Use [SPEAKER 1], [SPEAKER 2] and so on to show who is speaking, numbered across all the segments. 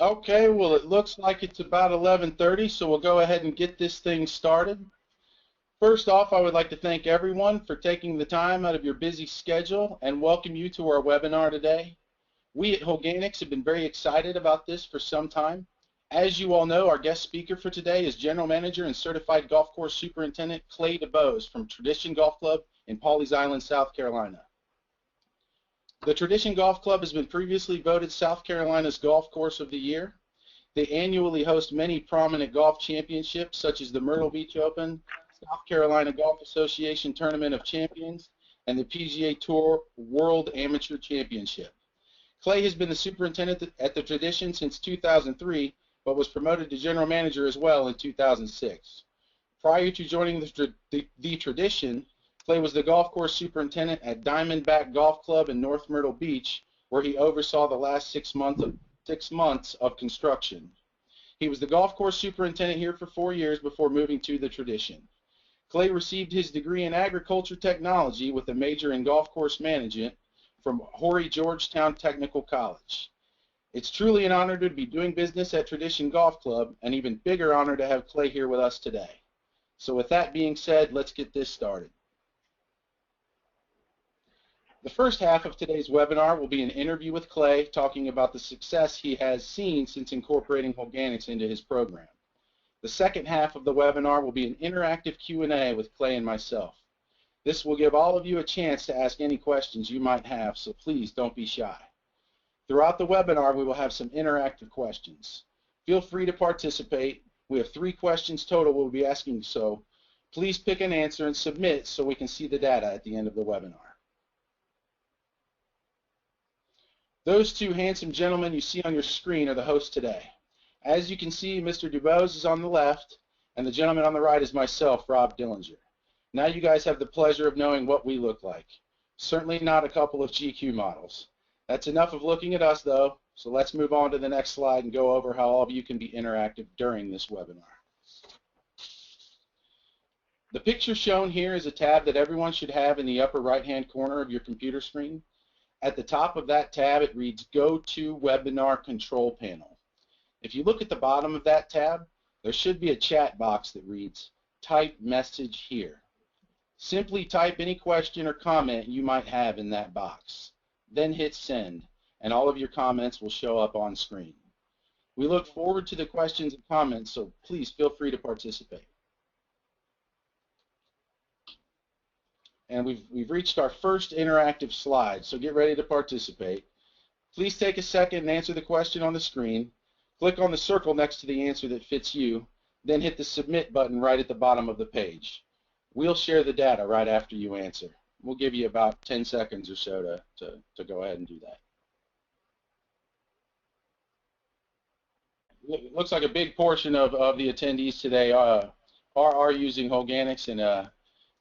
[SPEAKER 1] Okay, well it looks like it's about 11:30, so we'll go ahead and get this thing started. First off, I would like to thank everyone for taking the time out of your busy schedule and welcome you to our webinar today. We at Holganix have been very excited about this for some time. As you all know, our guest speaker for today is General Manager and Certified Golf Course Superintendent Clay DeBose from Tradition Golf Club in Pawleys Island, South Carolina. The Tradition Golf Club has been previously voted South Carolina's Golf Course of the Year. They annually host many prominent golf championships, such as the Myrtle Beach Open, South Carolina Golf Association Tournament of Champions, and the PGA Tour World Amateur Championship. Clay has been the superintendent at the Tradition since 2003, but was promoted to general manager as well in 2006. Prior to joining the Tradition, Clay was the golf course superintendent at Diamondback Golf Club in North Myrtle Beach, where he oversaw the last 6 months of construction. He was the golf course superintendent here for 4 years before moving to the Tradition. Clay received his degree in agriculture technology with a major in golf course management from Horry Georgetown Technical College. It's truly an honor to be doing business at Tradition Golf Club, an even bigger honor to have Clay here with us today. So with that being said, let's get this started. The first half of today's webinar will be an interview with Clay talking about the success he has seen since incorporating Holganix into his program. The second half of the webinar will be an interactive Q&A with Clay and myself. This will give all of you a chance to ask any questions you might have, so please don't be shy. Throughout the webinar, we will have some interactive questions. Feel free to participate. We have 3 questions total we'll be asking, so please pick an answer and submit so we can see the data at the end of the webinar. Those 2 handsome gentlemen you see on your screen are the hosts today. As you can see, Mr. DuBose is on the left, and the gentleman on the right is myself, Rob Dillinger. Now you guys have the pleasure of knowing what we look like. Certainly not a couple of GQ models. That's enough of looking at us, though, so let's move on to the next slide and go over how all of you can be interactive during this webinar. The picture shown here is a tab that everyone should have in the upper right-hand corner of your computer screen. At the top of that tab, it reads Go to Webinar Control Panel. If you look at the bottom of that tab, there should be a chat box that reads Type Message Here. Simply type any question or comment you might have in that box. Then hit Send, and all of your comments will show up on screen. We look forward to the questions and comments, so please feel free to participate. And we've reached our first interactive slide, so get ready to participate. Please take a second and answer the question on the screen. Click on the circle next to the answer that fits you, then hit the submit button right at the bottom of the page. We'll share the data right after you answer. We'll give you about 10 seconds or so to go ahead and do that. It looks like a big portion of the attendees today are using Holganix, and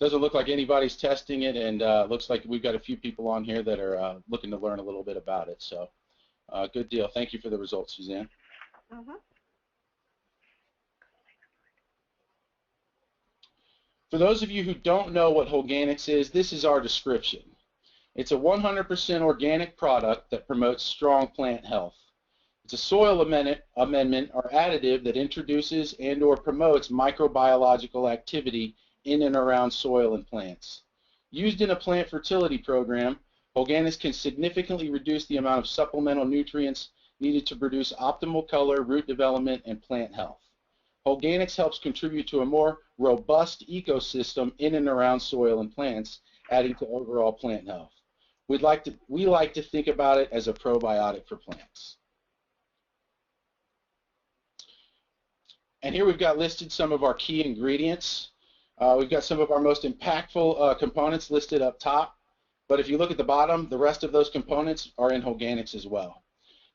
[SPEAKER 1] doesn't look like anybody's testing it, and looks like we've got a few people on here that are looking to learn a little bit about it. So good deal. Thank you for the results, Suzanne. For those of you who don't know what Holganix is, this is our description. It's a 100% organic product that promotes strong plant health. It's a soil amendment or additive that introduces and or promotes microbiological activity in and around soil and plants. Used in a plant fertility program, Holganix can significantly reduce the amount of supplemental nutrients needed to produce optimal color, root development, and plant health. Holganix helps contribute to a more robust ecosystem in and around soil and plants, adding to overall plant health. We like to think about it as a probiotic for plants. And here we've got listed some of our key ingredients. We've got some of our most impactful components listed up top, but if you look at the bottom, the rest of those components are in Holganix as well.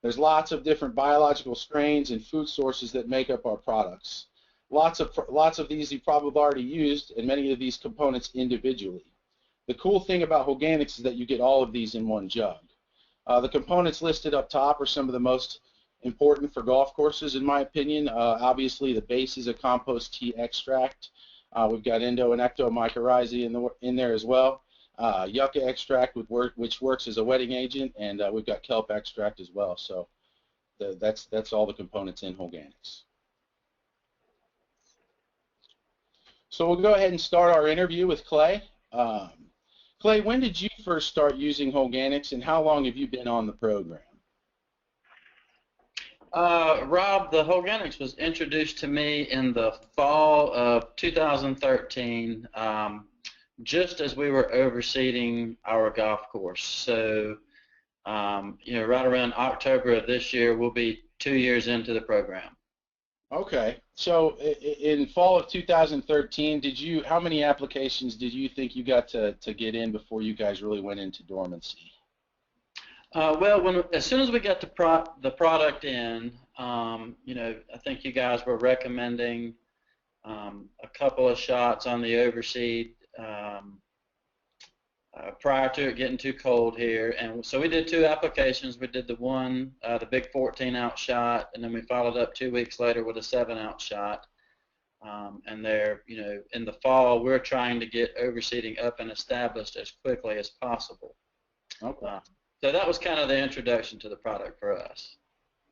[SPEAKER 1] There's lots of different biological strains and food sources that make up our products. Lots of these you've probably already used, and many of these components individually. The cool thing about Holganix is that you get all of these in one jug. The components listed up top are some of the most important for golf courses, in my opinion. Obviously, the base is a compost tea extract. We've got endo and ecto mycorrhizae in there as well. Yucca extract, which works as a wetting agent, and we've got kelp extract as well. So that's all the components in Holganix. So we'll go ahead and start our interview with Clay. Clay, when did you first start using Holganix, and how long have you been on the program?
[SPEAKER 2] Rob, the Holganix was introduced to me in the fall of 2013, just as we were overseeding our golf course. So, right around October of this year, we'll be 2 years into the program.
[SPEAKER 1] Okay. So in fall of 2013, how many applications did you think you got to get in before you guys really went into dormancy?
[SPEAKER 2] Well, as soon as we got the product in, I think you guys were recommending a couple of shots on the overseed prior to it getting too cold here, and so we did 2 applications. We did the big 14-ounce shot, and then we followed up 2 weeks later with a 7-ounce shot. And there, in the fall, we're trying to get overseeding up and established as quickly as possible.
[SPEAKER 1] Okay.
[SPEAKER 2] So that was kind of the introduction to the product for us.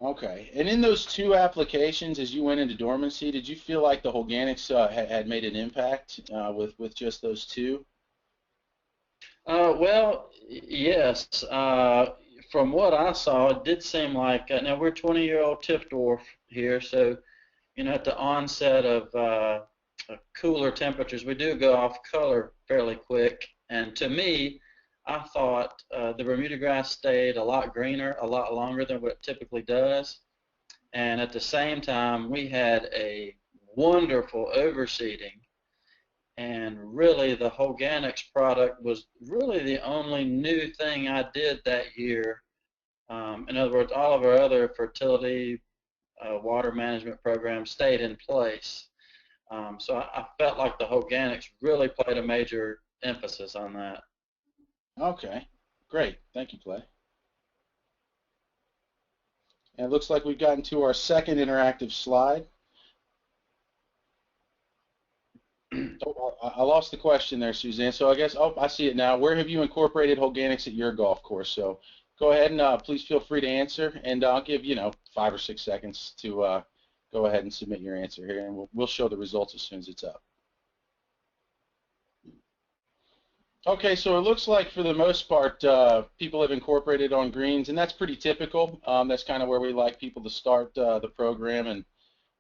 [SPEAKER 1] Okay. And in those 2 applications, as you went into dormancy, did you feel like the Holganix had made an impact with just those 2?
[SPEAKER 2] Well, yes. From what I saw, it did seem like, now we're 20-year-old tip dwarf here, so, at the onset of cooler temperatures, we do go off color fairly quick. And to me, I thought the Bermuda grass stayed a lot greener, a lot longer than what it typically does. And at the same time, we had a wonderful overseeding. And really, the Holganix product was really the only new thing I did that year. In other words, all of our other fertility, water management programs stayed in place. So I felt like the Holganix really played a major emphasis on that.
[SPEAKER 1] Okay, great. Thank you, Clay. And it looks like we've gotten to our second interactive slide. Oh, I lost the question there, Suzanne. So I guess, I see it now. Where have you incorporated Holganix at your golf course? So go ahead and please feel free to answer, and I'll give 5 or 6 seconds to go ahead and submit your answer here, and we'll show the results as soon as it's up. Okay, so it looks like for the most part, people have incorporated on greens, and that's pretty typical. That's kind of where we like people to start the program, and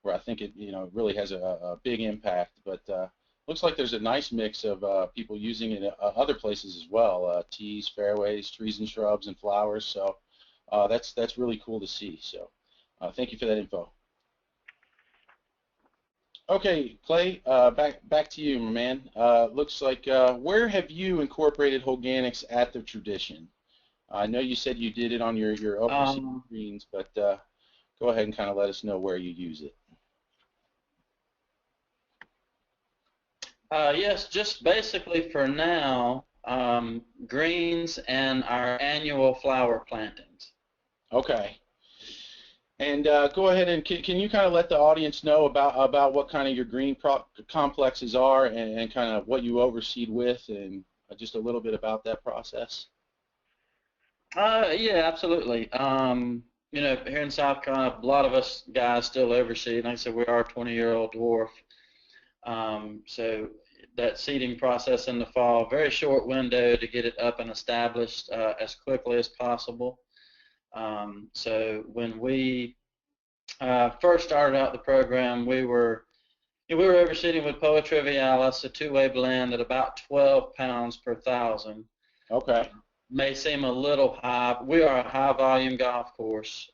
[SPEAKER 1] where I think it really has a big impact. But looks like there's a nice mix of people using it other places as well, tees, fairways, trees and shrubs, and flowers. So that's really cool to see. So thank you for that info. Okay, Clay, back to you, my man. Looks like where have you incorporated Holganix at the tradition? I know you said you did it on your overseas greens, but go ahead and kind of let us know where you use it.
[SPEAKER 2] Yes, just basically for now, greens and our annual flower plantings.
[SPEAKER 1] Okay. And go ahead and can you kind of let the audience know about what kind of your green complexes are and kind of what you overseed with, and just a little bit about that process?
[SPEAKER 2] Yeah, absolutely. Here in South Carolina, a lot of us guys still overseed. Like I said, we are a 20-year-old dwarf. So that seeding process in the fall, very short window to get it up and established as quickly as possible. So when we first started out the program, we were overseeding with Poa trivialis, a 2-way blend at about 12 pounds per thousand.
[SPEAKER 1] Okay.
[SPEAKER 2] May seem a little high. We are a high volume golf course.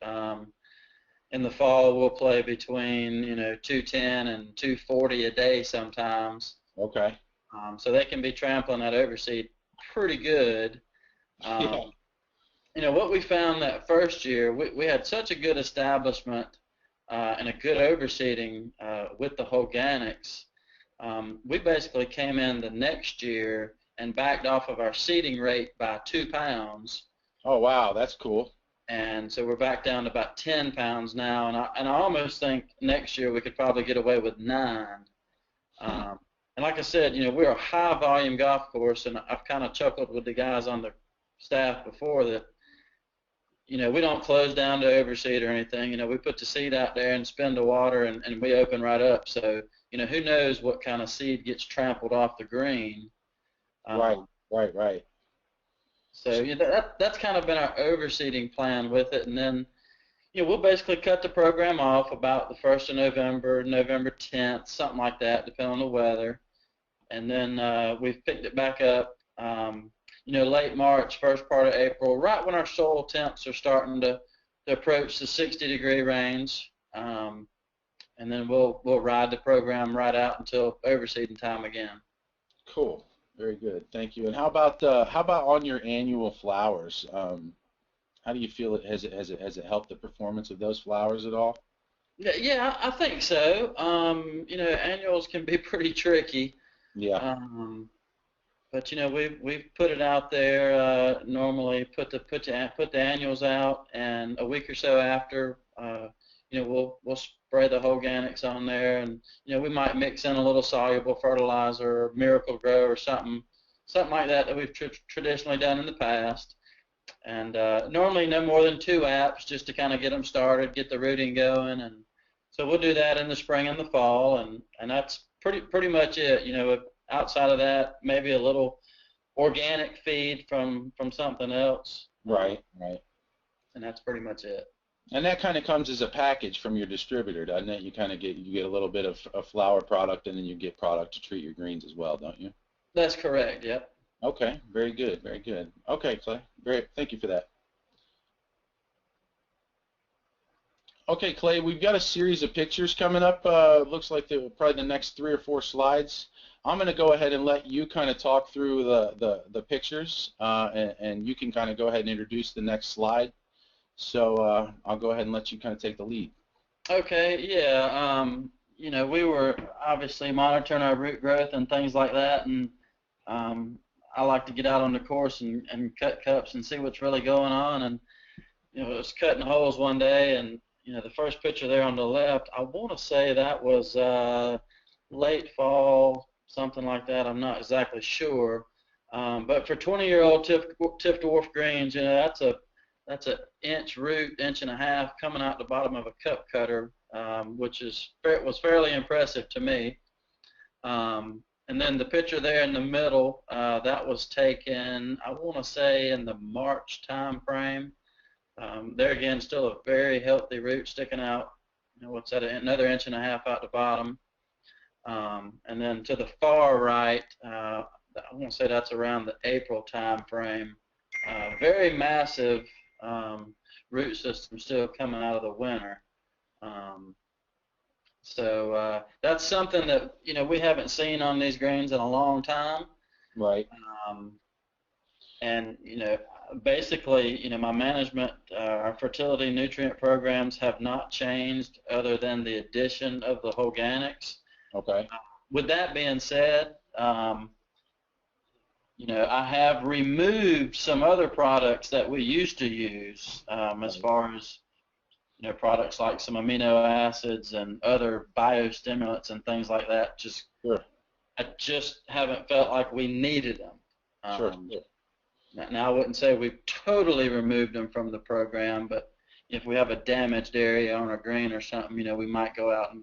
[SPEAKER 2] In the fall, we'll play between 210 and 240 a day sometimes.
[SPEAKER 1] Okay.
[SPEAKER 2] So they can be trampling that overseed pretty good.
[SPEAKER 1] Yeah.
[SPEAKER 2] What we found that first year, we had such a good establishment and a good overseeding with the Holganix. We basically came in the next year and backed off of our seeding rate by 2 pounds.
[SPEAKER 1] Oh wow, that's cool.
[SPEAKER 2] And so we're back down to about 10 pounds now, and I almost think next year we could probably get away with 9. And like I said, we're a high volume golf course, and I've kind of chuckled with the guys on the staff before that we don't close down to overseed or anything. We put the seed out there and spin the water, and we open right up. So, who knows what kind of seed gets trampled off the green.
[SPEAKER 1] Right, right.
[SPEAKER 2] So that's kind of been our overseeding plan with it. And then, we'll basically cut the program off about the 1st of November, November 10th, something like that, depending on the weather. And then we've picked it back up, late March, first part of April, right when our soil temps are starting to approach the 60-degree range. And then we'll ride the program right out until overseeding time again.
[SPEAKER 1] Cool. Very good. Thank you. And how about on your annual flowers? How do you feel has it helped the performance of those flowers at all?
[SPEAKER 2] Yeah, I think so. Annuals can be pretty tricky.
[SPEAKER 1] Yeah.
[SPEAKER 2] But we've put it out there. Normally, put the annuals out, and a week or so after, we'll spray the Holganix on there, and we might mix in a little soluble fertilizer, or Miracle Grow, or something like that we've traditionally done in the past. And normally no more than 2 apps just to kind of get them started, get the rooting going, and so we'll do that in the spring and the fall, and that's pretty much it. Outside of that, maybe a little organic feed from something else.
[SPEAKER 1] Right.
[SPEAKER 2] And that's pretty much it.
[SPEAKER 1] And that kind of comes as a package from your distributor, doesn't it? You kind of get a little bit of flower product, and then you get product to treat your greens as well, don't you?
[SPEAKER 2] That's correct. Yep.
[SPEAKER 1] Okay. Very good. Very good. Okay, Clay. Thank you for that. Okay, Clay, we've got a series of pictures coming up. Looks like they're probably the next 3 or 4 slides. I'm going to go ahead and let you kind of talk through the pictures, and you can kind of go ahead and introduce the next slide. So I'll go ahead and let you kind of take the lead.
[SPEAKER 2] Okay, yeah. We were obviously monitoring our root growth and things like that, and I like to get out on the course and cut cups and see what's really going on. And I was cutting holes one day, and the first picture there on the left, I want to say that was late fall, something like that. I'm not exactly sure, but for 20-year-old tip dwarf greens, that's an inch root, 1.5 inches coming out the bottom of a cup cutter, which was fairly impressive to me. And then the picture there in the middle, that was taken, I want to say, in the March time frame. There again, still a very healthy root sticking out. What's that? Another 1.5 inches out the bottom. And then to the far right, I want to say that's around the April time frame. Very massive root system still coming out of the winter. So that's something that we haven't seen on these greens in a long time.
[SPEAKER 1] Right.
[SPEAKER 2] And basically, my management, our fertility nutrient programs have not changed other than the addition of the Holganix.
[SPEAKER 1] Okay.
[SPEAKER 2] With that being said, I have removed some other products that we used to use, as far as products like some amino acids and other biostimulants and things like that.
[SPEAKER 1] Sure.
[SPEAKER 2] I just haven't felt like we needed them.
[SPEAKER 1] Sure.
[SPEAKER 2] Now, I wouldn't say we've totally removed them from the program, but if we have a damaged area on a green or something, we might go out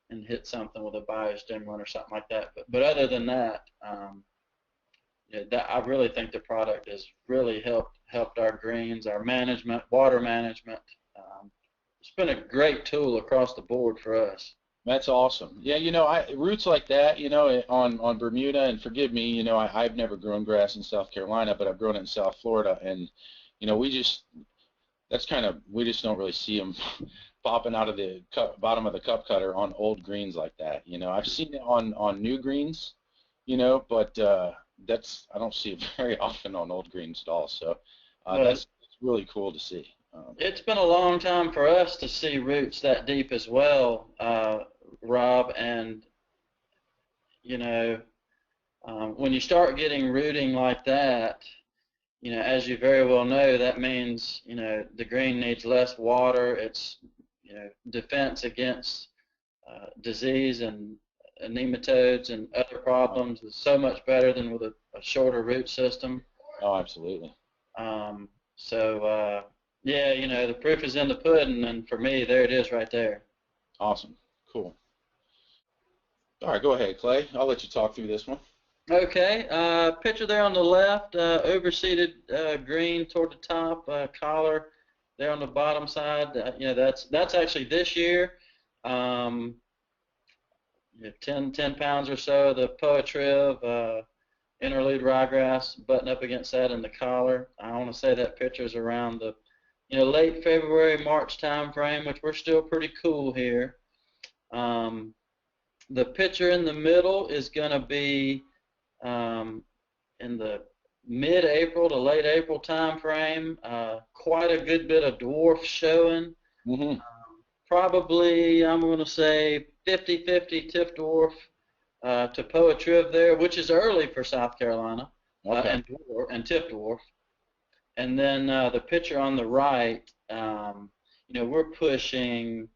[SPEAKER 2] and hit something with a biostimulant or something like that. But other than that, I really think the product has really helped our greens, our management, water management. It's been a great tool across the board for us.
[SPEAKER 1] That's awesome. Yeah, roots like that, on Bermuda, and forgive me, I've never grown grass in South Carolina, but I've grown it in South Florida, and we just don't really see them popping out of the bottom of the cup cutter on old greens like that. I've seen it on new greens, but I don't see it very often on old greens at all. So that's really cool to see.
[SPEAKER 2] It's been a long time for us to see roots that deep as well, Rob, and when you start getting rooting like that, as you very well know, that means the green needs less water. It's defense against disease and nematodes and other problems is so much better than with a shorter root system.
[SPEAKER 1] Oh, absolutely.
[SPEAKER 2] Yeah, the proof is in the pudding, and for me, there it is right there.
[SPEAKER 1] Awesome. Cool. All right, go ahead, Clay. I'll let you talk through this one.
[SPEAKER 2] Okay, picture there on the left, overseeded green toward the top, collar there on the bottom side. That's actually this year. Um, 10 pounds or so of the poatriv, interlude ryegrass, button up against that in the collar. I want to say that picture is around the late February, March time frame, which we're still pretty cool here. The picture in the middle is going to be in the mid-April to late April time frame. Quite a good bit of dwarf showing.
[SPEAKER 1] Mm-hmm.
[SPEAKER 2] Probably, I'm going to say 50-50 tip dwarf to poatriv there, which is early for South Carolina,
[SPEAKER 1] Okay.
[SPEAKER 2] and tip dwarf. And then the picture on the right, we're pushing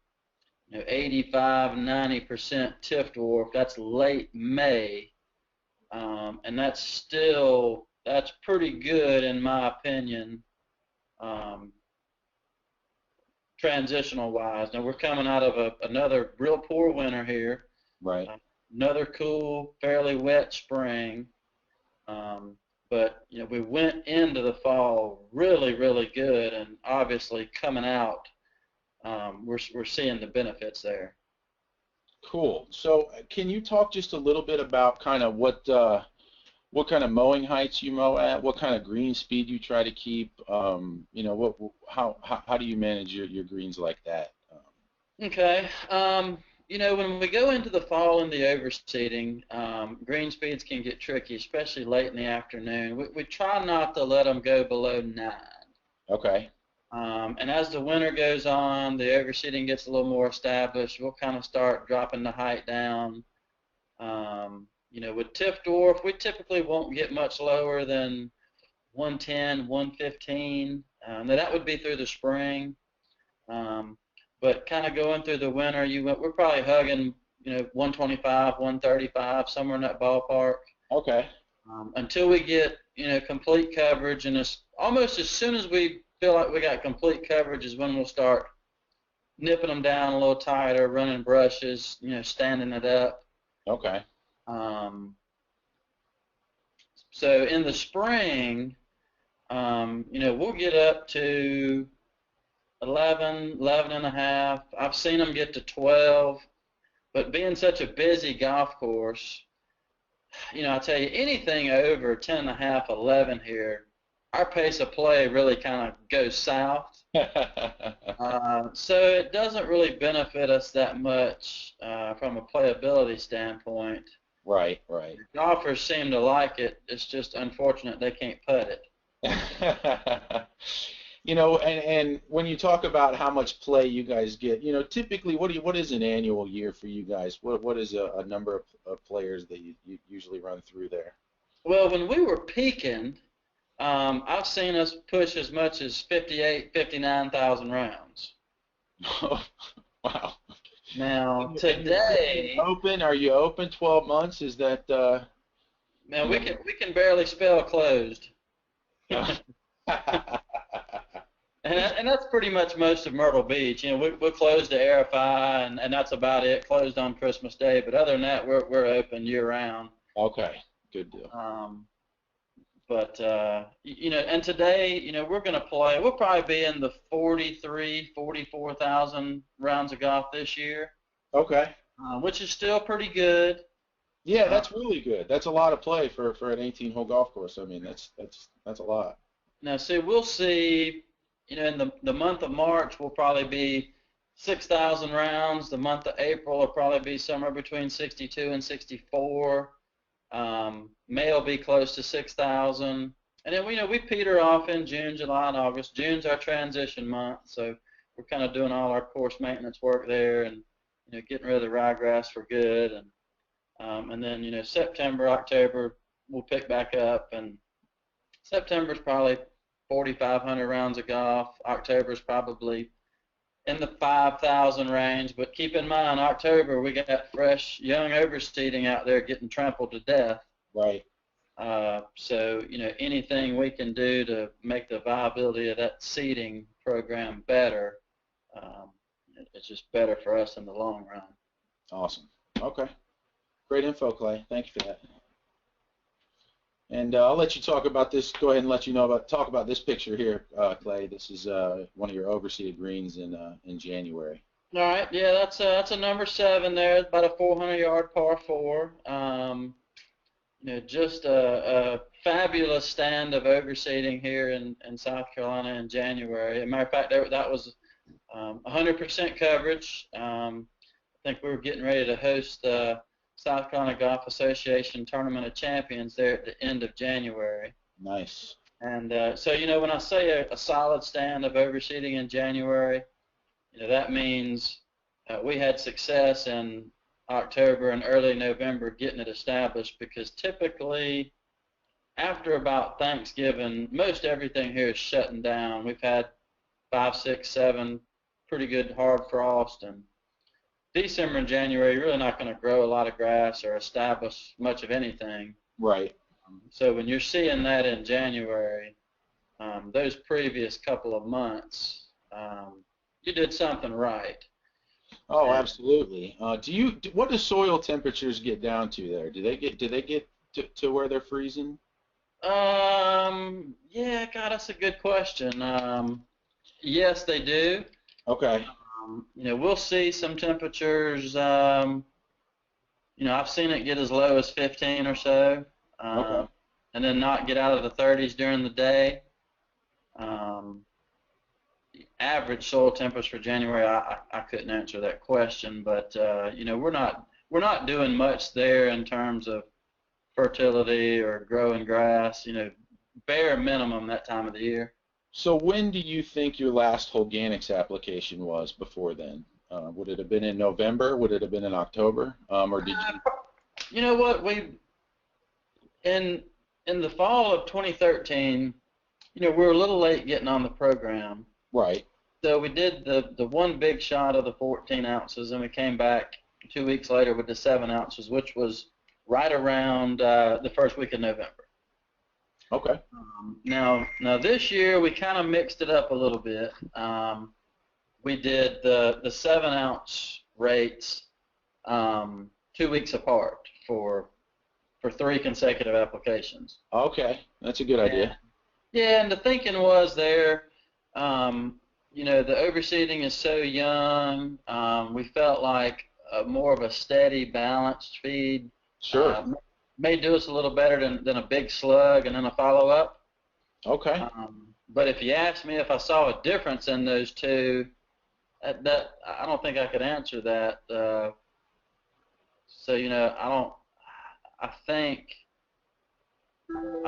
[SPEAKER 2] 85, 90% tip dwarf. That's late May, and that's pretty good in my opinion, transitional wise. Now we're coming out of another real poor winter here.
[SPEAKER 1] Right.
[SPEAKER 2] Another cool, fairly wet spring. But we went into the fall really, really good, and obviously coming out, we're seeing the benefits there.
[SPEAKER 1] Cool. So can you talk just a little bit about kind of what kind of mowing heights you mow at, what kind of green speed you try to keep, how do you manage your greens like that?
[SPEAKER 2] Okay. When we go into the fall and the overseeding, green speeds can get tricky, especially late in the afternoon. We try not to let them go below 9.
[SPEAKER 1] Okay.
[SPEAKER 2] And as the winter goes on, the overseeding gets a little more established. We'll kind of start dropping the height down. With tip dwarf, we typically won't get much lower than 110, 115. Now that would be through the spring. But kind of going through the winter, we're probably hugging, 125, 135, somewhere in that ballpark.
[SPEAKER 1] Okay.
[SPEAKER 2] Until we get, complete coverage, and it's almost as soon as we feel like we got complete coverage is when we'll start nipping them down a little tighter, running brushes, standing it up.
[SPEAKER 1] Okay.
[SPEAKER 2] So in the spring, we'll get up to 11 and a half. I've seen them get to 12, but being such a busy golf course, I tell you, anything over 10 and a half, 11 here, our pace of play really kind of goes south. So it doesn't really benefit us that much from a playability standpoint.
[SPEAKER 1] Right, right.
[SPEAKER 2] Golfers seem to like it. It's just unfortunate they can't putt it.
[SPEAKER 1] And when you talk about how much play you guys get, typically what is an annual year for you guys? What is a number of players that you usually run through there?
[SPEAKER 2] Well, when we were peaking, I've seen us push as much as 58, 59,000 rounds.
[SPEAKER 1] Wow.
[SPEAKER 2] Now today,
[SPEAKER 1] are you open 12 months? Is that
[SPEAKER 2] man, we can barely spell closed. And that's pretty much most of Myrtle Beach. We're closed to Airify, and that's about it. Closed on Christmas Day, but other than that, we're open year round.
[SPEAKER 1] Okay, good deal.
[SPEAKER 2] And today, we're going to play. We'll probably be in the 43, 44,000 rounds of golf this year.
[SPEAKER 1] Okay.
[SPEAKER 2] Which is still pretty good.
[SPEAKER 1] Yeah, that's really good. That's a lot of play for an 18-hole golf course. I mean, that's a lot.
[SPEAKER 2] Now, see, we'll see. In the month of March, we'll probably be 6,000 rounds. The month of April will probably be somewhere between 62 and 64. May will be close to 6,000. And then we peter off in June, July, and August. June's our transition month, so we're kind of doing all our course maintenance work there, and getting rid of the ryegrass for good. And then September, October, we'll pick back up, and September's probably 4,500 rounds of golf. October's probably in the 5,000 range, but keep in mind, October, we got fresh, young overseeding out there getting trampled to death.
[SPEAKER 1] Right.
[SPEAKER 2] So, anything we can do to make the viability of that seeding program better. It's just better for us in the long run.
[SPEAKER 1] Awesome. Okay. Great info, Clay. Thank you for that. And I'll let you talk about this. Go ahead and let you know talk about this picture here, Clay. This is one of your overseeded greens in January.
[SPEAKER 2] All right. Yeah, that's a number 7 there. It's about a 400-yard par 4. Just a fabulous stand of overseeding here in South Carolina in January. As a matter of fact, that was 100% coverage. I think we were getting ready to host the South Carolina Golf Association Tournament of Champions there at the end of January.
[SPEAKER 1] Nice.
[SPEAKER 2] And so, when I say a solid stand of overseeding in January, that means we had success in October and early November getting it established, because typically after about Thanksgiving, most everything here is shutting down. We've had 5, 6, 7 pretty good hard frost, and December and January, you're really not going to grow a lot of grass or establish much of anything.
[SPEAKER 1] Right.
[SPEAKER 2] So when you're seeing that in January, those previous couple of months, you did something right.
[SPEAKER 1] Oh, absolutely. What do soil temperatures get down to there? Do they get to where they're freezing?
[SPEAKER 2] Yeah, God, that's a good question. Yes, they do.
[SPEAKER 1] Okay.
[SPEAKER 2] We'll see some temperatures. I've seen it get as low as 15 or so,
[SPEAKER 1] Okay.
[SPEAKER 2] and then not get out of the 30s during the day. Average soil temperature for January, I couldn't answer that question, but we're not doing much there in terms of fertility or growing grass. Bare minimum that time of the year.
[SPEAKER 1] So when do you think your last Holganix application was before then? Would it have been in November? Would it have been in October? Or did you?
[SPEAKER 2] You know what? In the fall of 2013, we were a little late getting on the program.
[SPEAKER 1] Right.
[SPEAKER 2] So we did the one big shot of the 14 ounces, and we came back 2 weeks later with the 7 ounces, which was right around the first week of November.
[SPEAKER 1] Okay.
[SPEAKER 2] Now this year we kind of mixed it up a little bit. We did the 7 ounce rates 2 weeks apart for 3 consecutive applications.
[SPEAKER 1] Okay, that's a good idea.
[SPEAKER 2] Yeah, and the thinking was there, the overseeding is so young. We felt like more of a steady, balanced feed.
[SPEAKER 1] Sure.
[SPEAKER 2] May do us a little better than a big slug and then a follow-up.
[SPEAKER 1] Okay.
[SPEAKER 2] But if you asked me if I saw a difference in those two, that I don't think I could answer that. So I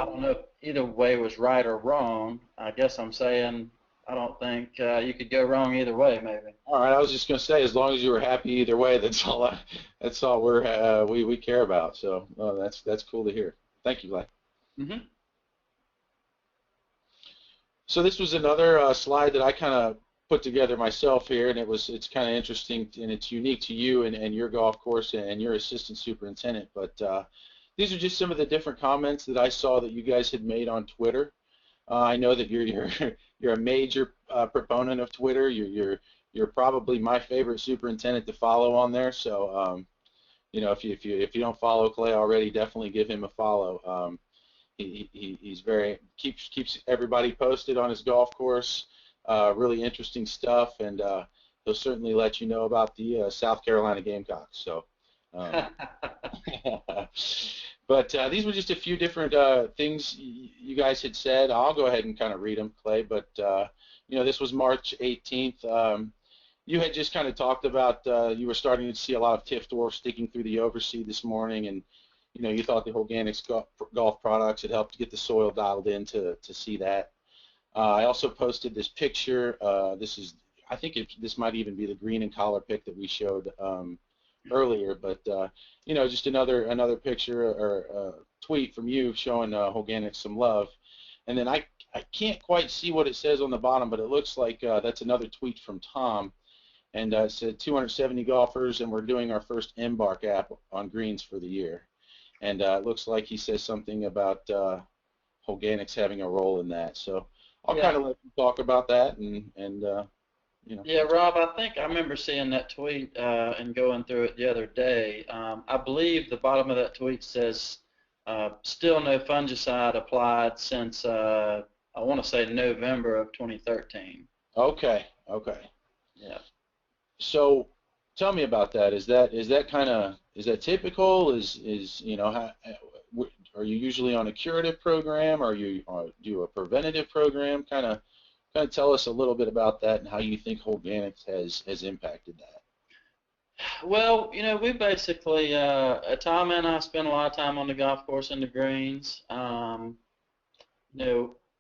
[SPEAKER 2] don't know if either way was right or wrong. I guess I'm saying I don't think you could go wrong either way, maybe.
[SPEAKER 1] All right, I was just going to say, as long as you were happy either way, that's all we care about. So that's cool to hear. Thank you, Clay.
[SPEAKER 2] Mm-hmm.
[SPEAKER 1] So this was another slide that I kind of put together myself here, and it's kind of interesting, and it's unique to you and your golf course and your assistant superintendent. But these are just some of the different comments that I saw that you guys had made on Twitter. I know that you're a major proponent of Twitter. You're probably my favorite superintendent to follow on there. So if you don't follow Clay already, definitely give him a follow. He's keeps everybody posted on his golf course. Really interesting stuff, and he'll certainly let you know about the South Carolina Gamecocks. So. But these were just a few different things you guys had said. I'll go ahead and kind of read them, Clay. But this was March 18th. You had just kind of talked about you were starting to see a lot of TIF dwarfs sticking through the overseed this morning, and you thought the Holganix golf products had helped get the soil dialed in to see that. I also posted this picture. I think this might even be the green and collar pic that we showed earlier, but just another picture or tweet from you showing Holganix some love. And then I can't quite see what it says on the bottom, but it looks like that's another tweet from Tom, and it said 270 golfers, and we're doing our first Embark app on greens for the year. And it looks like he says something about Holganix having a role in that. So I'll
[SPEAKER 2] Yeah.
[SPEAKER 1] kind of let you talk about that and you know.
[SPEAKER 2] Yeah, Rob, I think I remember seeing that tweet and going through it the other day. I believe the bottom of that tweet says still no fungicide applied since I want to say November of 2013.
[SPEAKER 1] Okay, okay.
[SPEAKER 2] Yeah.
[SPEAKER 1] So tell me about that. Is that kind of is that typical? Is you know are you usually on a curative program? Are you do a preventative program? Kind of tell us a little bit about that and how you think Holganix has impacted that.
[SPEAKER 2] Well, we basically, Tom and I spend a lot of time on the golf course and the greens.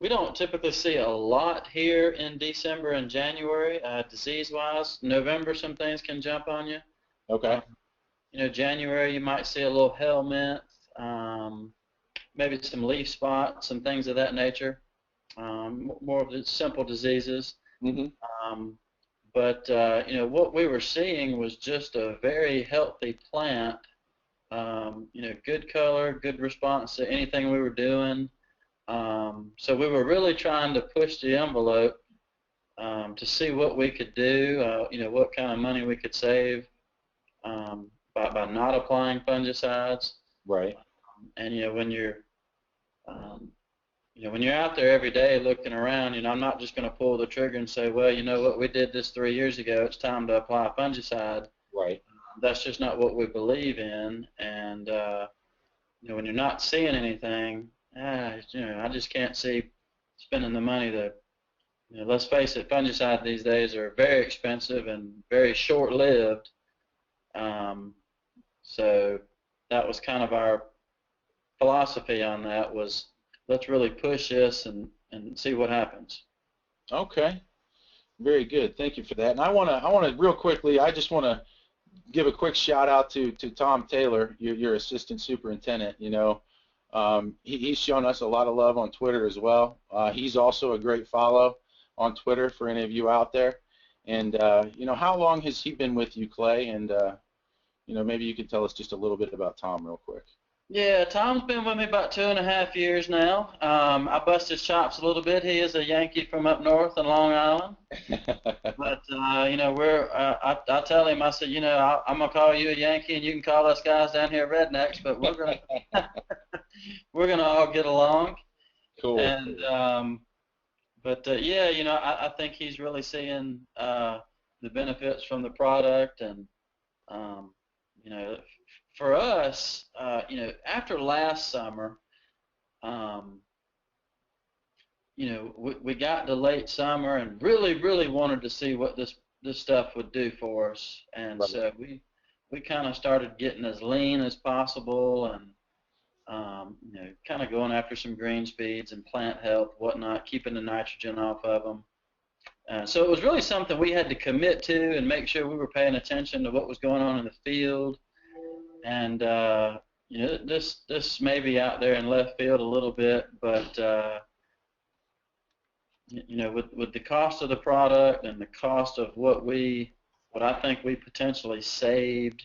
[SPEAKER 2] We don't typically see a lot here in December and January, disease-wise. November, some things can jump on you.
[SPEAKER 1] Okay.
[SPEAKER 2] January, you might see a little helmet, maybe some leaf spots, some things of that nature, more of the simple diseases.
[SPEAKER 1] Mm-hmm.
[SPEAKER 2] But what we were seeing was just a very healthy plant. Good color, good response to anything we were doing. So we were really trying to push the envelope to see what we could do. What kind of money we could save by not applying fungicides.
[SPEAKER 1] Right.
[SPEAKER 2] And when you're out there every day looking around, I'm not just going to pull the trigger and say, well, you know what, we did this 3 years ago, it's time to apply a fungicide.
[SPEAKER 1] Right.
[SPEAKER 2] That's just not what we believe in. And, when you're not seeing anything, I just can't see spending the money to, let's face it, fungicides these days are very expensive and very short-lived. So that was kind of our philosophy on that was, let's really push this and see what happens.
[SPEAKER 1] Okay. Very good. Thank you for that. And I want to real quickly, I just want to give a quick shout out to Tom Taylor, your assistant superintendent. He's shown us a lot of love on Twitter as well. He's also a great follow on Twitter for any of you out there. And how long has he been with you, Clay? And maybe you could tell us just a little bit about Tom real quick.
[SPEAKER 2] Yeah, Tom's been with me about 2.5 years now. I bust his chops a little bit. He is a Yankee from up north in Long Island. But, I tell him, I said, I'm going to call you a Yankee and you can call us guys down here rednecks, but we're going to all get along.
[SPEAKER 1] Cool.
[SPEAKER 2] And, I think he's really seeing the benefits from the product. And, for us, after last summer, we got to late summer and really wanted to see what this stuff would do for us, and
[SPEAKER 1] Right.
[SPEAKER 2] So we kind of started getting as lean as possible, and kind of going after some green speeds and plant health, whatnot, keeping the nitrogen off of them. So it was really something we had to commit to and make sure we were paying attention to what was going on in the field. And this may be out there in left field a little bit, but with the cost of the product and the cost of what I think we potentially saved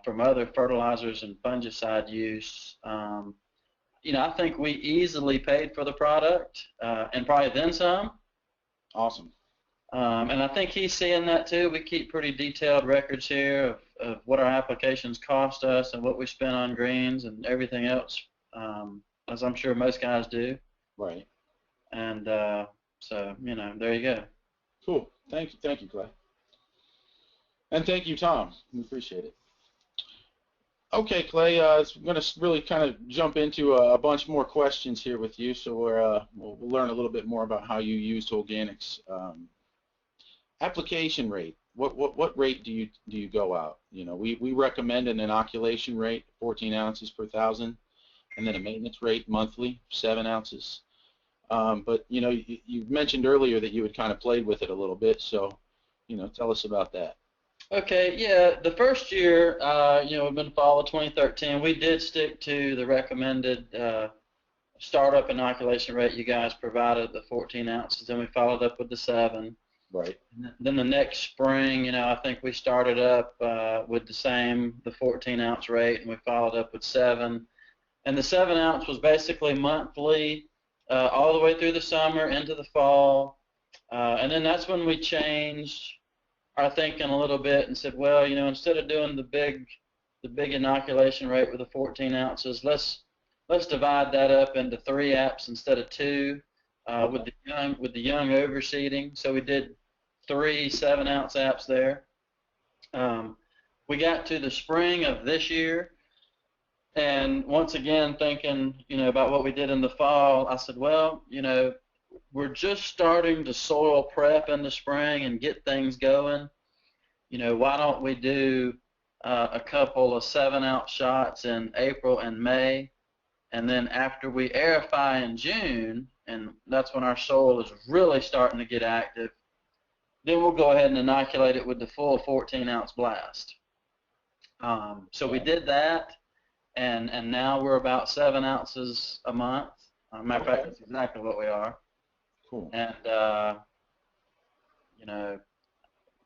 [SPEAKER 2] from other fertilizers and fungicide use, I think we easily paid for the product and probably then some.
[SPEAKER 1] Awesome.
[SPEAKER 2] And I think he's seeing that too. We keep pretty detailed records here of what our applications cost us and what we spent on greens and everything else, as I'm sure most guys do.
[SPEAKER 1] Right.
[SPEAKER 2] And so, there you go.
[SPEAKER 1] Cool. Thank you, Clay. And thank you, Tom. We appreciate it. Okay, Clay, I'm going to really kind of jump into a bunch more questions here with you, so we'll learn a little bit more about how you used Holganix. Application rate. What rate do you go out? We recommend an inoculation rate, 14 ounces per 1,000, and then a maintenance rate monthly, 7 ounces. But you mentioned earlier that you had kind of played with it a little bit, so tell us about that.
[SPEAKER 2] Okay, yeah, the first year, we've been fall of 2013, we did stick to the recommended startup inoculation rate you guys provided, the 14 ounces, then we followed up with the 7.
[SPEAKER 1] Right.
[SPEAKER 2] And then the next spring, I think we started up with the 14 ounce rate, and we followed up with 7. And the 7 ounce was basically monthly, all the way through the summer into the fall. And then that's when we changed our thinking a little bit and said, well, you know, instead of doing the big inoculation rate with the 14 ounces, let's divide that up into 3 apps instead of 2 with the young overseeding. So we did 3 7-ounce apps there. We got to the spring of this year, and once again thinking, you know, about what we did in the fall, I said, well, you know, we're just starting to soil prep in the spring and get things going. You know, why don't we do a couple of 7-ounce shots in April and May, and then after we aerify in June, and that's when our soil is really starting to get active, then we'll go ahead and inoculate it with the full 14-ounce blast. So we did that, and now we're about 7 ounces a month. Matter of fact, that's exactly what we are.
[SPEAKER 1] Cool.
[SPEAKER 2] And, you know,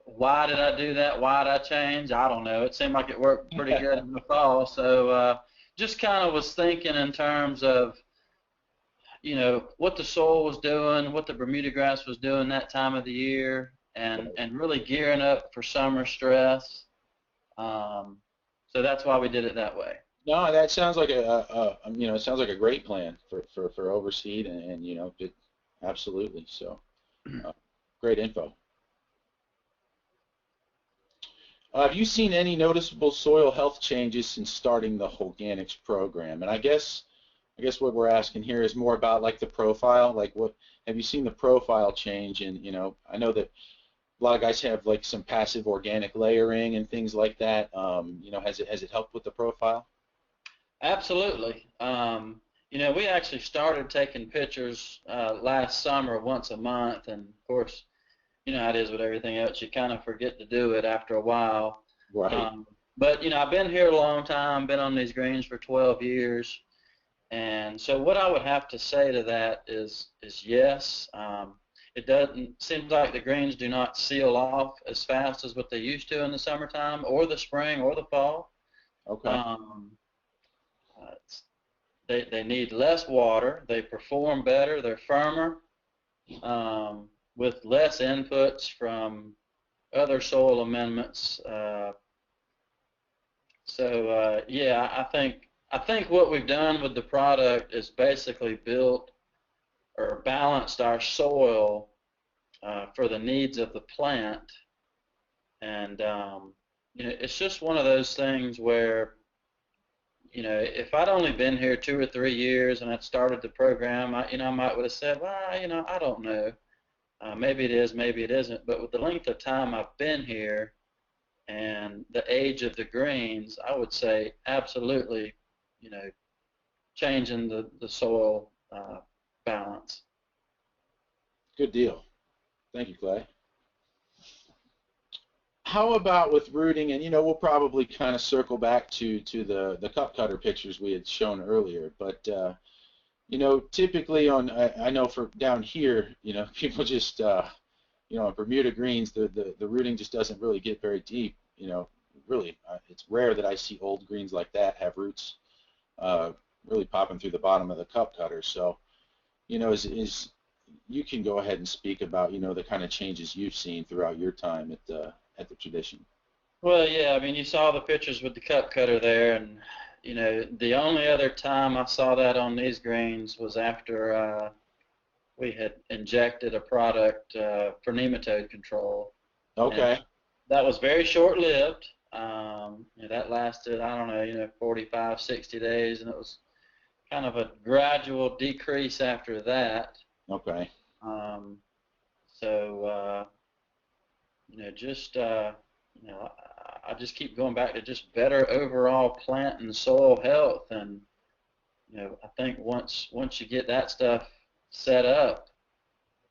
[SPEAKER 2] why did I do that? Why did I change? I don't know. It seemed like it worked pretty good in the fall. So just kind of was thinking in terms of, you know, what the soil was doing, what the Bermuda grass was doing that time of the year, and really gearing up for summer stress. So that's why we did it that way.
[SPEAKER 1] No, that sounds like you know, it sounds like a great plan for overseed, and you know, absolutely. So, great info. Have you seen any noticeable soil health changes since starting the Holganix program? And I guess what we're asking here is more about like the profile. Like, what have you seen the profile change? And you know, I know that a lot of guys have like some passive organic layering and things like that. You know, has it helped with the profile?
[SPEAKER 2] Absolutely. You know, we actually started taking pictures last summer once a month, and of course, you know how it is with everything else. You kind of forget to do it after a while.
[SPEAKER 1] Right.
[SPEAKER 2] But you know, I've been here a long time, been on these greens for 12 years, and so what I would have to say to that is yes. It doesn't seem like the greens do not seal off as fast as what they used to in the summertime or the spring or the fall.
[SPEAKER 1] Okay.
[SPEAKER 2] They need less water. They perform better. They're firmer, with less inputs from other soil amendments. Yeah, I think what we've done with the product is basically built or balanced our soil for the needs of the plant, and you know, it's just one of those things where, you know, if I'd only been here 2 or 3 years and I'd started the program, I might would have said, well, you know, I don't know. Maybe it is, maybe it isn't. But with the length of time I've been here and the age of the greens, I would say absolutely, you know, changing the soil balance.
[SPEAKER 1] Good deal. Thank you, Clay. How about with rooting? And you know, we'll probably kind of circle back to the cup cutter pictures we had shown earlier. But you know, typically I know for down here, you know, people just you know, on Bermuda greens, the rooting just doesn't really get very deep. You know, really, it's rare that I see old greens like that have roots really popping through the bottom of the cup cutter. So, you know, is you can go ahead and speak about, you know, the kind of changes you've seen throughout your time at the tradition.
[SPEAKER 2] Well, yeah, I mean, you saw the pictures with the cup cutter there, and you know, the only other time I saw that on these greens was after we had injected a product for nematode control.
[SPEAKER 1] Okay.
[SPEAKER 2] And that was very short-lived. You know, that lasted, I don't know, you know, 45, 60 days, and it was kind of a gradual decrease after that.
[SPEAKER 1] Okay.
[SPEAKER 2] You know, just you know, I just keep going back to just better overall plant and soil health, and you know, I think once you get that stuff set up,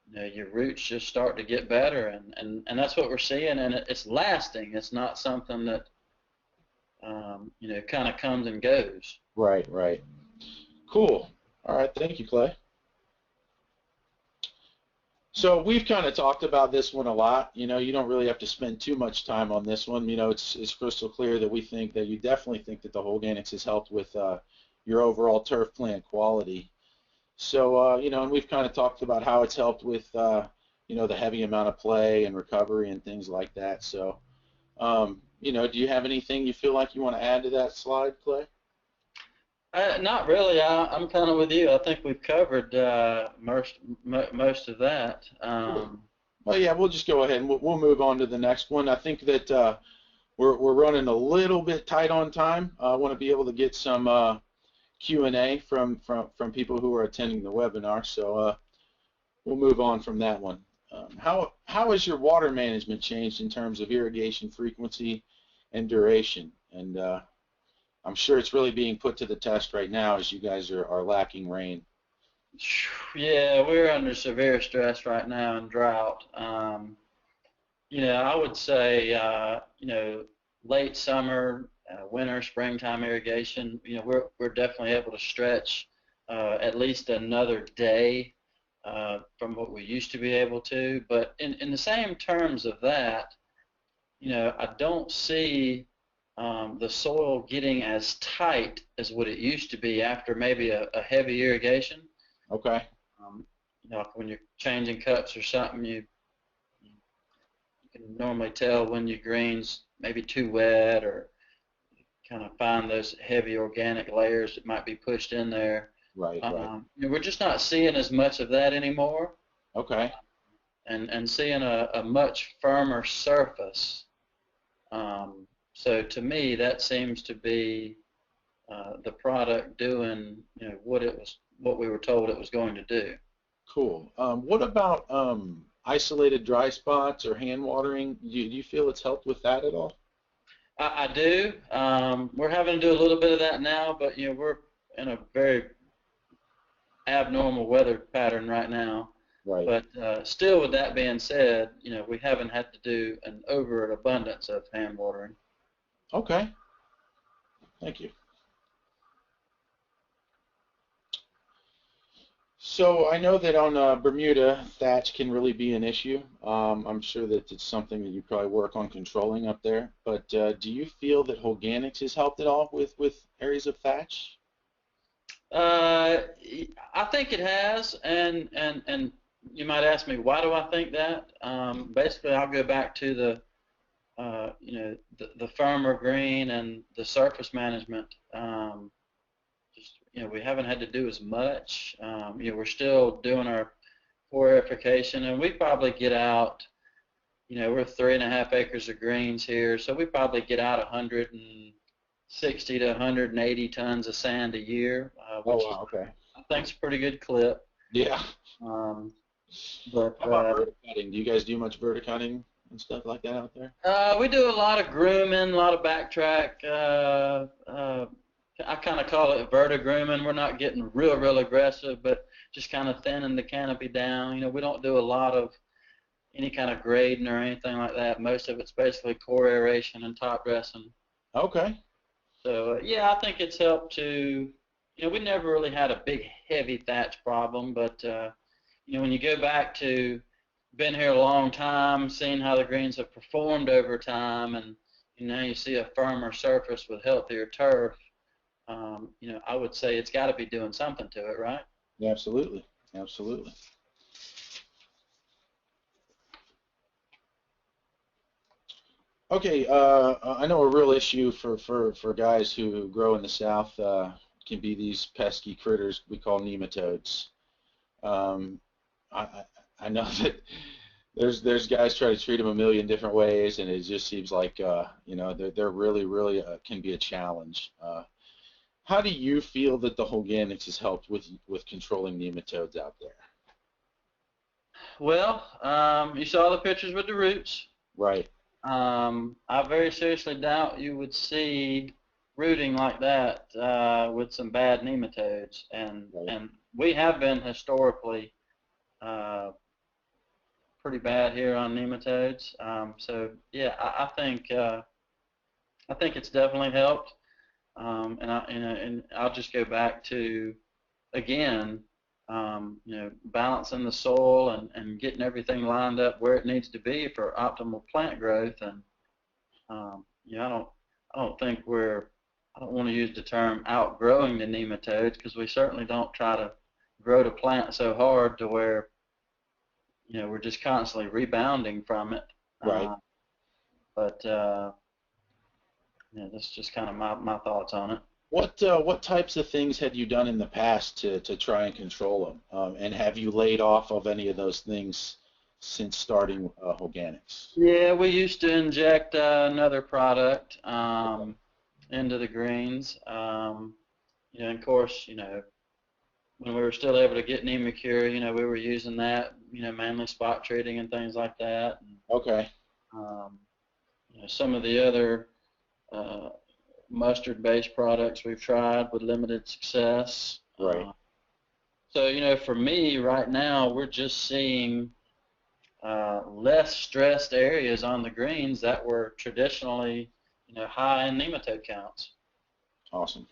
[SPEAKER 2] you know, your roots just start to get better, and that's what we're seeing, and it's lasting. It's not something that you know, kind of comes and goes.
[SPEAKER 1] Right, right. Cool. All right, thank you, Clay. So we've kind of talked about this one a lot. You know, you don't really have to spend too much time on this one. You know, it's crystal clear that we think that you definitely think that the Holganix has helped with your overall turf plant quality. So, and we've kind of talked about how it's helped with, the heavy amount of play and recovery and things like that. So, do you have anything you feel like you want to add to that slide, Clay?
[SPEAKER 2] Not really. I'm kind of with you. I think we've covered most of that.
[SPEAKER 1] Well, yeah, we'll just go ahead and we'll move on to the next one. I think that we're running a little bit tight on time. I want to be able to get some Q&A from people who are attending the webinar. So we'll move on from that one. How has your water management changed in terms of irrigation frequency and duration? And I'm sure it's really being put to the test right now as you guys are lacking rain.
[SPEAKER 2] Yeah, we're under severe stress right now in drought. I would say, late summer, winter, springtime irrigation, we're definitely able to stretch at least another day from what we used to be able to. But in the same terms of that, I don't see the soil getting as tight as what it used to be after maybe a heavy irrigation.
[SPEAKER 1] Okay.
[SPEAKER 2] When you're changing cups or something, you can normally tell when your green's maybe too wet, or kind of find those heavy organic layers that might be pushed in there.
[SPEAKER 1] Right.
[SPEAKER 2] We're just not seeing as much of that anymore.
[SPEAKER 1] Okay.
[SPEAKER 2] And seeing a much firmer surface. So to me, that seems to be the product doing what we were told it was going to do.
[SPEAKER 1] Cool. What about isolated dry spots or hand watering? Do you feel it's helped with that at all?
[SPEAKER 2] I do. We're having to do a little bit of that now, but we're in a very abnormal weather pattern right now.
[SPEAKER 1] Right.
[SPEAKER 2] But still, with that being said, we haven't had to do an overabundance of hand watering.
[SPEAKER 1] Okay. Thank you. So I know that on Bermuda, thatch can really be an issue. I'm sure that it's something that you probably work on controlling up there. But do you feel that Holganix has helped at all with areas of thatch?
[SPEAKER 2] I think it has, and you might ask me, why do I think that? Basically, I'll go back to the firmer green and the surface management. We haven't had to do as much. We're still doing our core aerification, and we probably get out, we're 3.5 acres of greens here, so we probably get out 160 to 180 tons of sand a year, which
[SPEAKER 1] okay.
[SPEAKER 2] I think is a pretty good clip.
[SPEAKER 1] Yeah.
[SPEAKER 2] But
[SPEAKER 1] how about verticutting? Do you guys do much verticutting and stuff like that out there?
[SPEAKER 2] We do a lot of grooming, a lot of backtrack. I kind of call it vertigrooming. We're not getting real aggressive, but just kind of thinning the canopy down. We don't do a lot of any kind of grading or anything like that. Most of it's basically core aeration and top dressing.
[SPEAKER 1] Okay.
[SPEAKER 2] So yeah, I think it's helped to. We never really had a big heavy thatch problem, but when you go back to been here a long time, seeing how the greens have performed over time, and now you see a firmer surface with healthier turf. I would say it's got to be doing something to it, right?
[SPEAKER 1] Yeah, absolutely. Absolutely. Okay, I know a real issue for guys who grow in the South can be these pesky critters we call nematodes. I know that there's guys try to treat them a million different ways, and it just seems like they're really can be a challenge. How do you feel that the Holganix has helped with controlling nematodes out there?
[SPEAKER 2] Well, you saw the pictures with the roots.
[SPEAKER 1] Right.
[SPEAKER 2] I very seriously doubt you would see rooting like that with some bad nematodes, and we have been historically pretty bad here on nematodes. So yeah, I think it's definitely helped. And I'll just go back to again, balancing the soil and getting everything lined up where it needs to be for optimal plant growth. And I don't think I don't want to use the term outgrowing the nematodes, because we certainly don't try to grow the plant so hard to where, we're just constantly rebounding from it.
[SPEAKER 1] Right.
[SPEAKER 2] But that's just kind of my thoughts on it.
[SPEAKER 1] What types of things had you done in the past to try and control them? And have you laid off of any of those things since starting Holganix?
[SPEAKER 2] Yeah, we used to inject another product into the greens. And of course, when we were still able to get Nemacure, we were using that, mainly spot treating and things like that.
[SPEAKER 1] Okay.
[SPEAKER 2] Some of the other mustard-based products we've tried with limited success.
[SPEAKER 1] Right.
[SPEAKER 2] So, for me right now, we're just seeing less stressed areas on the greens that were traditionally, high in nematode counts.
[SPEAKER 1] Awesome.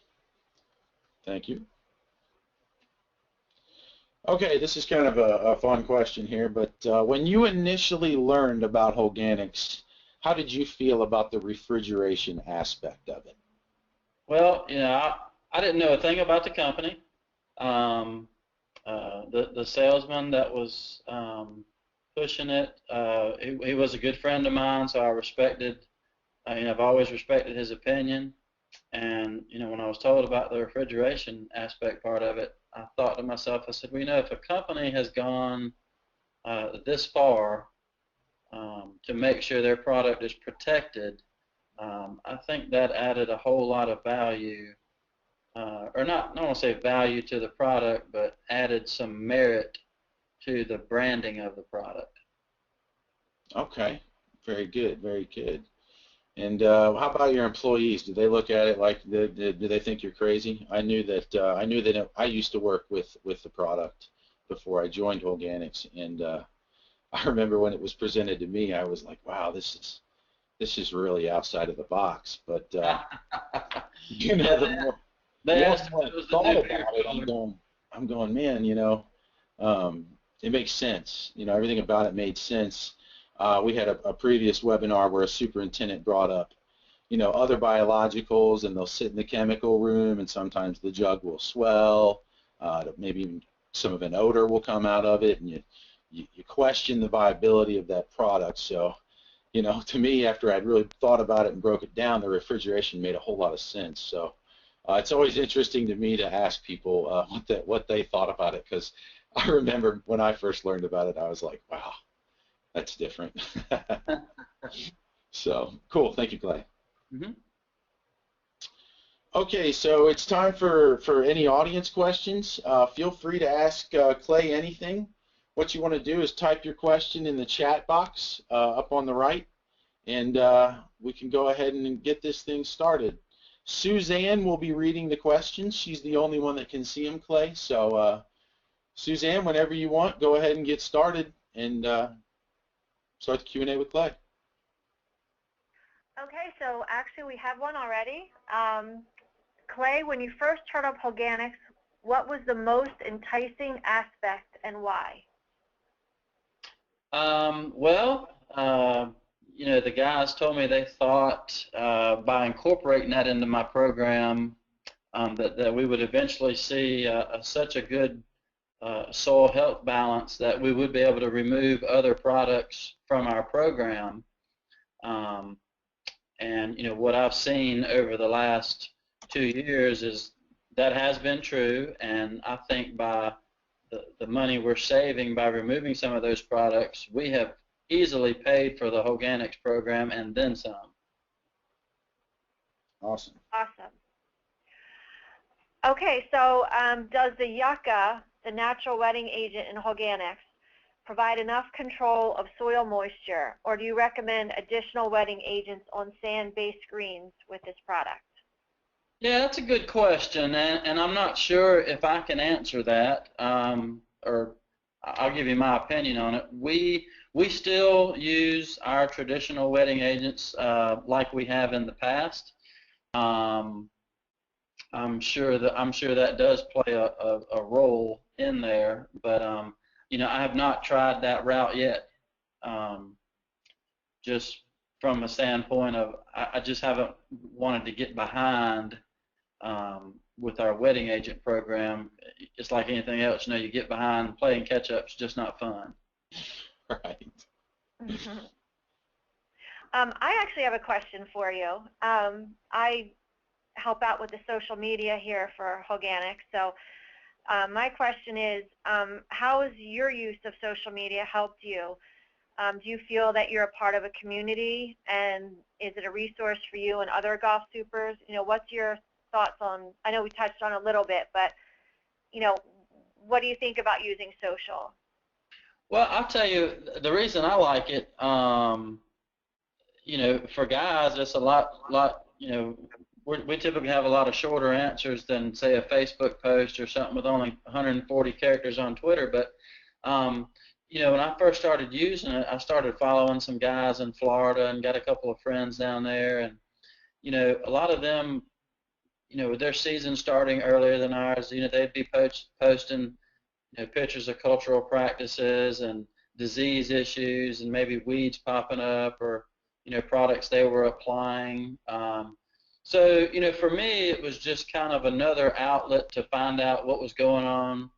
[SPEAKER 1] Thank you. Okay, this is kind of a fun question here, but when you initially learned about Holganix, how did you feel about the refrigeration aspect of it?
[SPEAKER 2] Well, I didn't know a thing about the company. The salesman that was pushing it, he was a good friend of mine, so I respected, I've always respected his opinion. And, when I was told about the refrigeration aspect part of it, I thought to myself, I said, well, if a company has gone this far to make sure their product is protected, I think that added a whole lot of value, or not, I don't want to say value to the product, but added some merit to the branding of the product.
[SPEAKER 1] Okay, very good, very good. And how about your employees? Do they look at it like, do they think you're crazy? I knew that I used to work with the product before I joined Holganix, and I remember when it was presented to me, I was like, wow, this is really outside of the box. But the more I thought about it, I'm going, man, it makes sense. Everything about it made sense. We had a previous webinar where a superintendent brought up, other biologicals, and they'll sit in the chemical room, and sometimes the jug will swell, maybe even some of an odor will come out of it, and you question the viability of that product. So, to me, after I'd really thought about it and broke it down, the refrigeration made a whole lot of sense. So it's always interesting to me to ask people what they thought about it, because I remember when I first learned about it, I was like, wow, that's different. So, cool. Thank you, Clay.
[SPEAKER 2] Mm-hmm.
[SPEAKER 1] Okay, so it's time for any audience questions. Feel free to ask Clay anything. What you want to do is type your question in the chat box up on the right, and we can go ahead and get this thing started. Suzanne will be reading the questions. She's the only one that can see them, Clay. So, Suzanne, whenever you want, go ahead and get started and start the Q&A with Clay.
[SPEAKER 3] Okay, so actually we have one already. Clay, when you first heard of Holganix, what was the most enticing aspect and why?
[SPEAKER 2] The guys told me they thought by incorporating that into my program that we would eventually see such a good soil health balance that we would be able to remove other products from our program. And what I've seen over the last 2 years is that has been true, and I think by the money we're saving by removing some of those products, we have easily paid for the Holganix program and then some.
[SPEAKER 1] Awesome.
[SPEAKER 3] Awesome. Okay, so does the yucca, the natural wetting agent in Holganix, provide enough control of soil moisture, or do you recommend additional wetting agents on sand-based greens with this product?
[SPEAKER 2] Yeah, that's a good question, and I'm not sure if I can answer that, or I'll give you my opinion on it. We still use our traditional wetting agents like we have in the past. I'm sure that does play a role in there, but I have not tried that route yet. Just from a standpoint of I just haven't wanted to get behind with our wetting agent program, it's like anything else. You know, you get behind, playing catch up's just not fun.
[SPEAKER 1] Right.
[SPEAKER 3] Mm-hmm. I actually have a question for you. I help out with the social media here for Holganix. So my question is, how has your use of social media helped you? Do you feel that you're a part of a community, and is it a resource for you and other golf supers? You know, what's your thoughts on, I know we touched on a little bit, but, you know, what do you think about using social?
[SPEAKER 2] Well, I'll tell you, the reason I like it, you know, for guys, it's a lot, you know, we typically have a lot of shorter answers than, say, a Facebook post or something with only 140 characters on Twitter. But, you know, when I first started using it, I started following some guys in Florida and got a couple of friends down there. And, you know, a lot of them, you know, with their season starting earlier than ours, you know, they'd be posting, you know, pictures of cultural practices and disease issues and maybe weeds popping up or, you know, products they were applying. So, you know, for me, it was just kind of another outlet to find out what was going on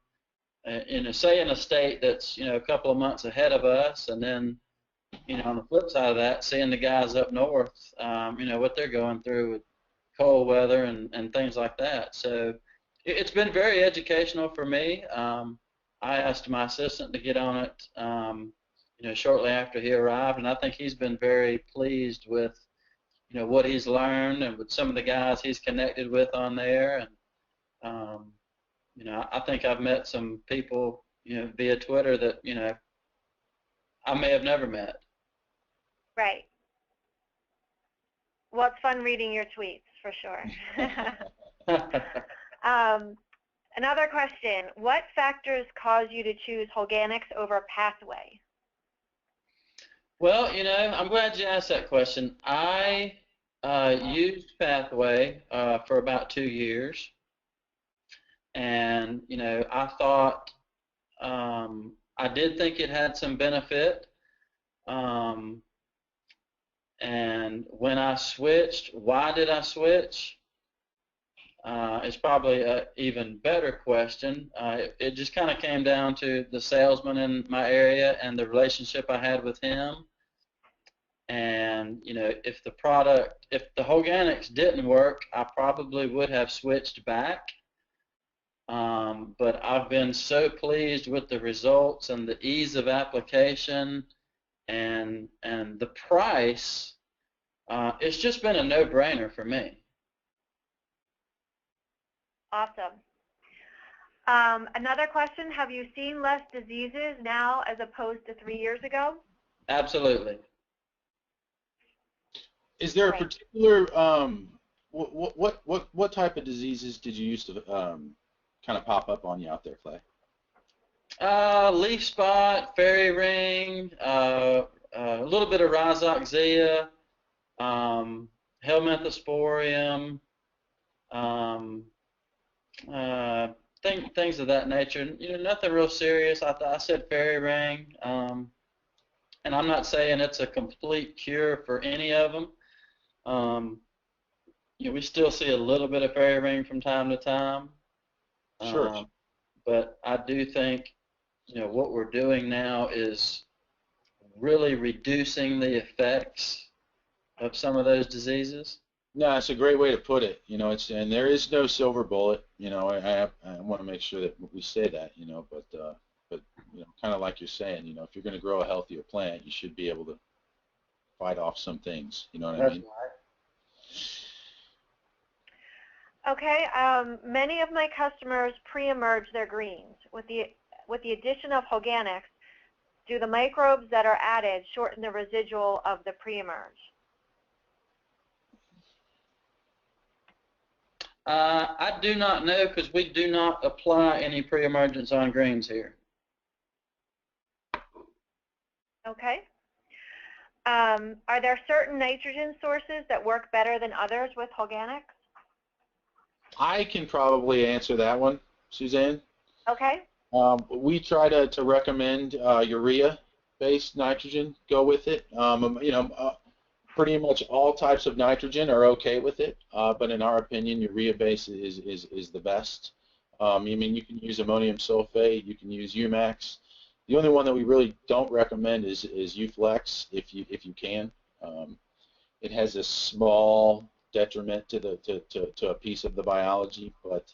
[SPEAKER 2] in a state that's, you know, a couple of months ahead of us, and then, you know, on the flip side of that, seeing the guys up north, you know, what they're going through with cold weather and things like that. So it's been very educational for me. I asked my assistant to get on it, you know, shortly after he arrived, and I think he's been very pleased with, you know, what he's learned and with some of the guys he's connected with on there. And, you know, I think I've met some people, you know, via Twitter that, you know, I may have never met.
[SPEAKER 3] Right. Well, it's fun reading your tweets, for sure. Another question, what factors cause you to choose Holganix over Pathway?
[SPEAKER 2] Well, you know, I'm glad you asked that question. I used Pathway for about 2 years, and, you know, I thought, I did think it had some benefit, and when I switched, why did I switch? It's probably an even better question. It just kind of came down to the salesman in my area and the relationship I had with him. And, you know, if the Holganix didn't work, I probably would have switched back. But I've been so pleased with the results and the ease of application and the price. It's just been a no-brainer for me.
[SPEAKER 3] Awesome. Another question, have you seen less diseases now as opposed to 3 years ago?
[SPEAKER 2] Absolutely.
[SPEAKER 1] Is there a particular what type of diseases did you used to kind of pop up on you out there, Clay?
[SPEAKER 2] Leaf spot, fairy ring, a little bit of rhizoxia, helminthosporium, things of that nature. You know, nothing real serious. I said fairy ring, and I'm not saying it's a complete cure for any of them. You know, we still see a little bit of fairy ring from time to time.
[SPEAKER 1] Sure.
[SPEAKER 2] But I do think, you know, what we're doing now is really reducing the effects of some of those diseases.
[SPEAKER 1] No, it's a great way to put it. You know, and there is no silver bullet. You know, I want to make sure that we say that. You know, but you know, kind of like you're saying, you know, if you're going to grow a healthier plant, you should be able to fight off some things. You know what I mean?
[SPEAKER 3] Okay. Many of my customers pre-emerge their greens. With the addition of Holganix, do the microbes that are added shorten the residual of the pre-emerge?
[SPEAKER 2] I do not know, because we do not apply any pre-emergence on greens here.
[SPEAKER 3] Okay. Are there certain nitrogen sources that work better than others with Holganix?
[SPEAKER 1] I can probably answer that one, Suzanne.
[SPEAKER 3] Okay.
[SPEAKER 1] We try to recommend urea-based nitrogen. Go with it. You know, Pretty much all types of nitrogen are okay with it, but in our opinion, urea base is the best. I mean, you can use ammonium sulfate, you can use Umax. The only one that we really don't recommend is Uflex if you can. It has a small detriment to a piece of the biology, but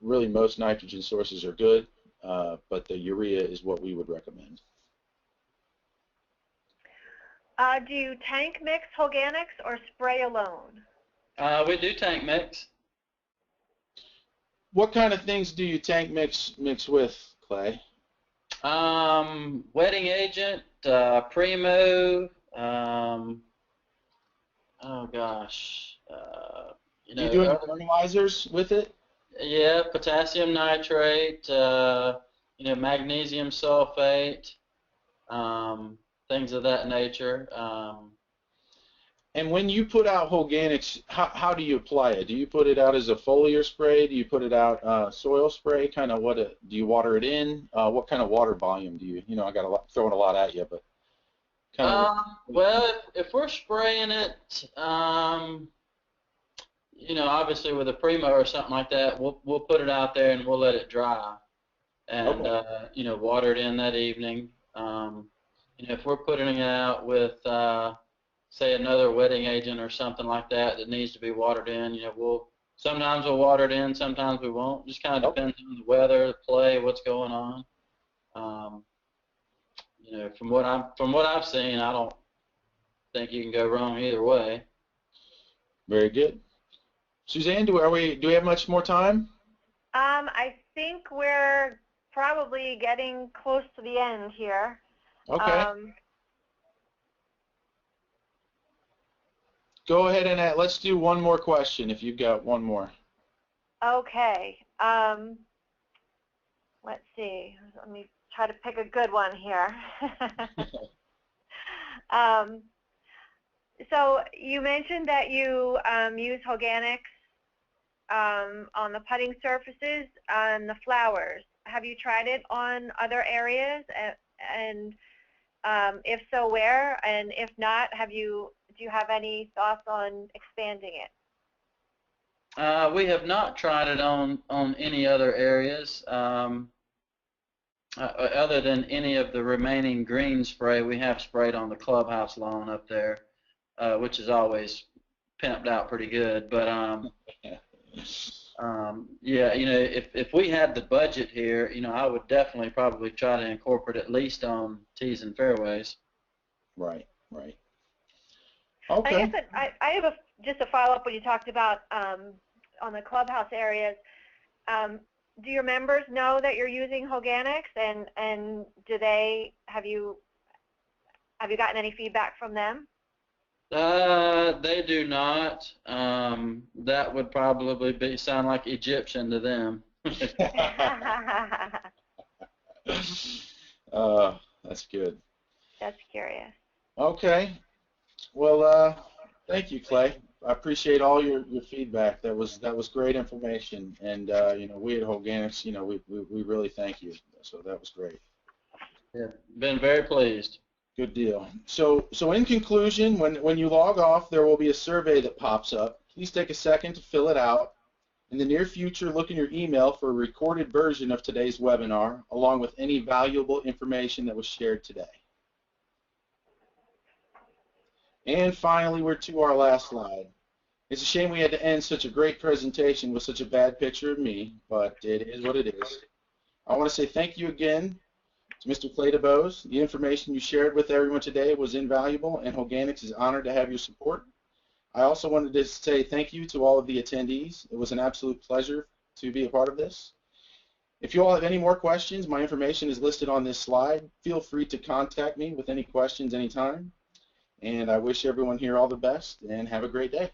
[SPEAKER 1] really most nitrogen sources are good, but the urea is what we would recommend.
[SPEAKER 3] Do you tank mix Holganix or spray alone?
[SPEAKER 2] We do tank mix.
[SPEAKER 1] What kind of things do you tank mix with, Clay?
[SPEAKER 2] Wetting agent, Primo, oh gosh, you
[SPEAKER 1] Do you
[SPEAKER 2] know,
[SPEAKER 1] do any fertilizers with it?
[SPEAKER 2] yeah, potassium nitrate, you know, magnesium sulfate, things of that nature.
[SPEAKER 1] And when you put out Holganix, how do you apply it? Do you put it out as a foliar spray? Do you put it out soil spray? Kind of do you water it in? What kind of water volume do you? You know, I got throwing a lot at you, but kind of.
[SPEAKER 2] Well, if we're spraying it, you know, obviously with a Primo or something like that, we'll put it out there and we'll let it dry, and
[SPEAKER 1] Okay.
[SPEAKER 2] you know, water it in that evening. You know, if we're putting it out with say another wetting agent or something like that that needs to be watered in, you know, sometimes we'll water it in, sometimes we won't. Just kind of depends on the weather, the play, what's going on. You know, from what I've seen, I don't think you can go wrong either way.
[SPEAKER 1] Very good. Suzanne, do we have much more time?
[SPEAKER 3] I think we're probably getting close to the end here.
[SPEAKER 1] Okay. Go ahead and let's do one more question if you've got one more.
[SPEAKER 3] Okay. Let's see. Let me try to pick a good one here. So you mentioned that you use Holganix on the putting surfaces on the flowers. Have you tried it on other areas? And if so, where? And if not, do you have any thoughts on expanding it?
[SPEAKER 2] We have not tried it on any other areas. Other than any of the remaining green spray, we have sprayed on the clubhouse lawn up there, which is always pimped out pretty good. But yeah, you know, if we had the budget here, you know, I would definitely probably try to incorporate at least on tees and fairways.
[SPEAKER 1] Right, right. Okay.
[SPEAKER 3] I guess I have just a follow-up when you talked about on the clubhouse areas. Do your members know that you're using Holganix, and have you gotten any feedback from them?
[SPEAKER 2] They do not. That would probably sound like Egyptian to them.
[SPEAKER 1] That's good.
[SPEAKER 3] That's curious.
[SPEAKER 1] Okay. Well, thank you, Clay. I appreciate all your feedback. That was great information, and you know, we at Holganix, you know, we really thank you. So that was great.
[SPEAKER 2] Yeah, been very pleased.
[SPEAKER 1] Good deal. So in conclusion, when you log off, there will be a survey that pops up. Please take a second to fill it out. In the near future, look in your email for a recorded version of today's webinar, along with any valuable information that was shared today. And finally, we're to our last slide. It's a shame we had to end such a great presentation with such a bad picture of me, but it is what it is. I want to say thank you again to Mr. Clay DeBose. The information you shared with everyone today was invaluable, and Holganix is honored to have your support. I also wanted to say thank you to all of the attendees. It was an absolute pleasure to be a part of this. If you all have any more questions, my information is listed on this slide. Feel free to contact me with any questions anytime. And I wish everyone here all the best, and have a great day.